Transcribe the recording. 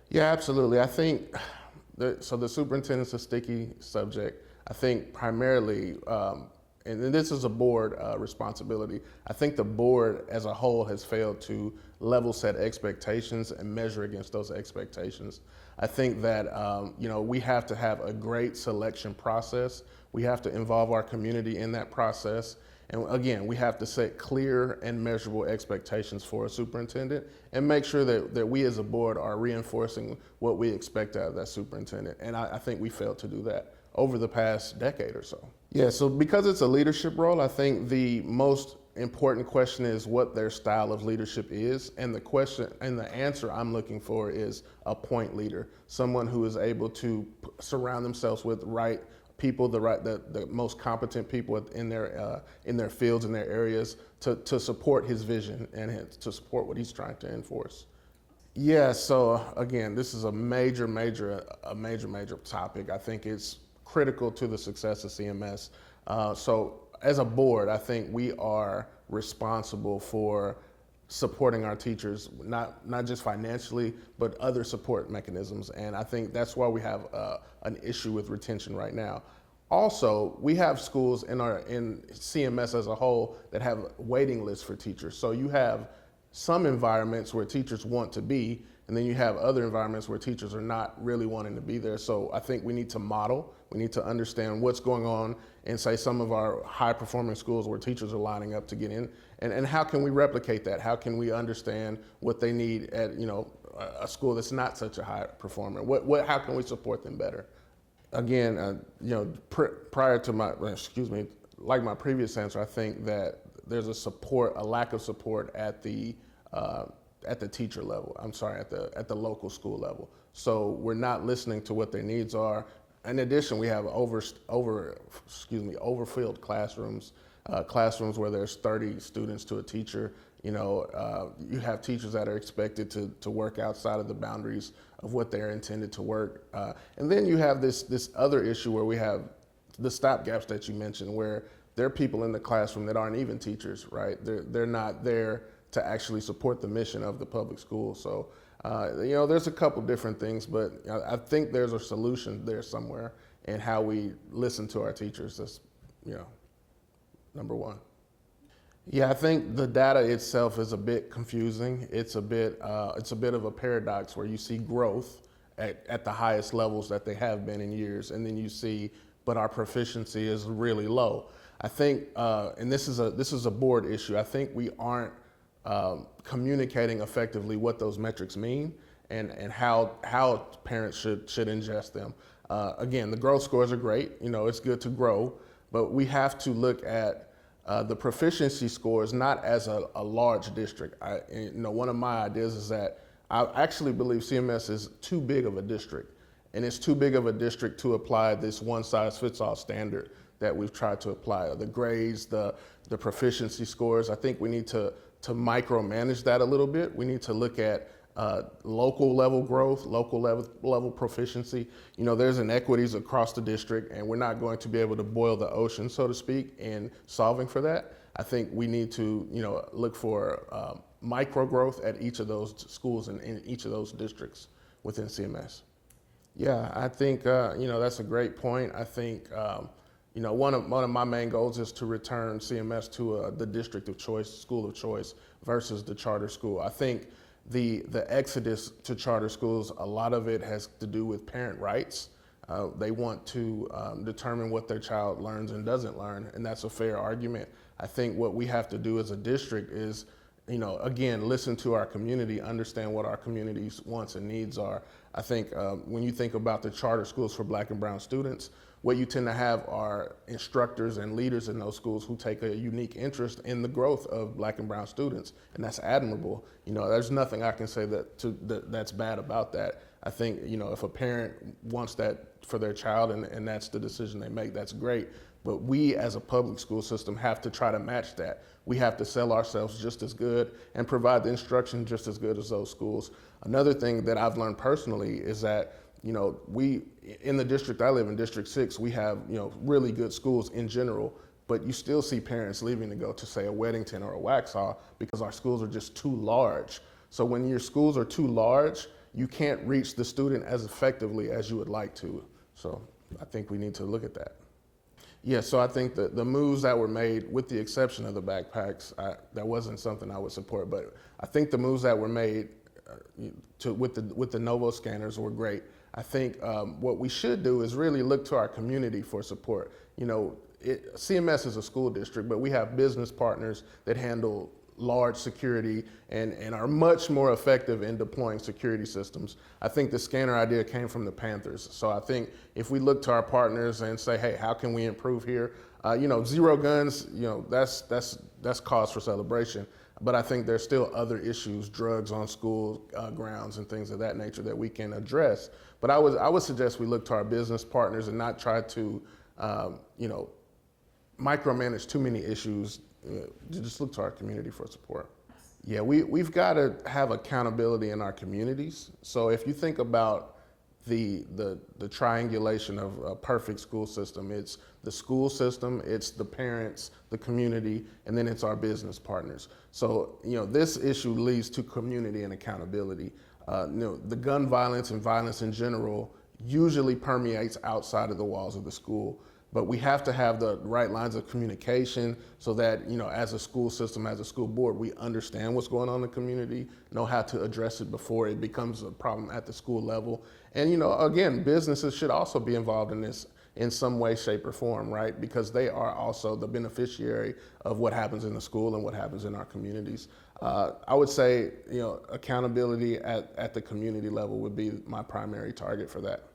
Yeah, absolutely. I think the superintendent's a sticky subject. I think primarily, and this is a board responsibility. I think the board as a whole has failed to level set expectations and measure against those expectations. I think that we have to have a great selection process. We have to involve our community in that process. And again, we have to set clear and measurable expectations for a superintendent and make sure that we as a board are reinforcing what we expect out of that superintendent. And I think we failed to do that over the past decade or so. Yeah, so because it's a leadership role, I think the most important question is what their style of leadership is. And the question and the answer I'm looking for is a point leader, someone who is able to surround themselves with people, the most competent people in their fields, in their areas, to support his vision and to support what he's trying to enforce. Yeah, so again, this is a major topic. I think it's critical to the success of CMS. So as a board, I think we are responsible for supporting our teachers, not just financially, but other support mechanisms. And I think that's why we have an issue with retention right now. Also, we have schools in CMS as a whole that have waiting lists for teachers. So you have some environments where teachers want to be, and then you have other environments where teachers are not really wanting to be there. So I think we need to model, we need to understand what's going on in, say, some of our high performing schools where teachers are lining up to get in, and how can we replicate that? How can we understand what they need at a school that's not such a high performer? How can we support them better? Again, prior to my previous answer, I think that there's a lack of support at the teacher level. At the local school level. So we're not listening to what their needs are. In addition, we have overfilled classrooms, classrooms where there's 30 students to a teacher. You have teachers that are expected to work outside of the boundaries of what they're intended to work. And then you have this other issue where we have the stopgaps that you mentioned, where there are people in the classroom that aren't even teachers, right? They're not there to actually support the mission of the public school. So, there's a couple different things, but I think there's a solution there somewhere in how we listen to our teachers. That's, number one. Yeah, I think the data itself is a bit confusing. It's a bit of a paradox where you see growth at the highest levels that they have been in years, and then you see, but our proficiency is really low. I think, and this is a board issue. I think we aren't communicating effectively what those metrics mean and how parents should ingest them. Again, the growth scores are great. It's good to grow, but we have to look at the proficiency scores not as a large district. One of my ideas is that I actually believe CMS is too big of a district, and it's too big of a district to apply this one-size-fits-all standard that we've tried to apply. The grades, the proficiency scores. I think we need to micromanage that a little bit. We need to look at local level growth, local level proficiency. There's inequities across the district, and we're not going to be able to boil the ocean, so to speak, in solving for that. I think we need to, look for micro growth at each of those schools and in each of those districts within CMS. Yeah, I think, that's a great point. I think, one of my main goals is to return CMS to the district of choice, school of choice, versus the charter school. I think the exodus to charter schools, a lot of it has to do with parent rights. They want to determine what their child learns and doesn't learn, and that's a fair argument. I think what we have to do as a district is, again, listen to our community, understand what our community's wants and needs are. I think when you think about the charter schools for Black and brown students, what you tend to have are instructors and leaders in those schools who take a unique interest in the growth of Black and brown students, and that's admirable. There's nothing I can say that's bad about that. I think, if a parent wants that for their child and that's the decision they make, that's great. But we as a public school system have to try to match that. We have to sell ourselves just as good and provide the instruction just as good as those schools. Another thing that I've learned personally is that we, in the district I live in, District 6, we have, really good schools in general, but you still see parents leaving to go to, say, a Weddington or a Waxhaw because our schools are just too large. So when your schools are too large, you can't reach the student as effectively as you would like to. So I think we need to look at that. Yeah, so I think that the moves that were made, with the exception of the backpacks, that wasn't something I would support, but I think the moves that were made with the Novo scanners were great. I think what we should do is really look to our community for support. You know, CMS is a school district, but we have business partners that handle large security and are much more effective in deploying security systems. I think the scanner idea came from the Panthers. So I think if we look to our partners and say, hey, how can we improve here? You know, zero guns, you know, that's cause for celebration. But I think there's still other issues, drugs on school grounds and things of that nature that we can address. But I would suggest we look to our business partners and not try to, you know, micromanage too many issues. Just look to our community for support. Yeah, we've got to have accountability in our communities. So if you think about the triangulation of a perfect school system, it's the school system, it's the parents, the community, and then it's our business partners. So, you know, this issue leads to community and accountability. You know, the gun violence and violence in general usually permeates outside of the walls of the school. But we have to have the right lines of communication so that, you know, as a school system, as a school board, we understand what's going on in the community, know how to address it before it becomes a problem at the school level. And, you know, again, businesses should also be involved in this in some way, shape, or form, right? Because they are also the beneficiary of what happens in the school and what happens in our communities. I would say, you know, accountability at the community level would be my primary target for that.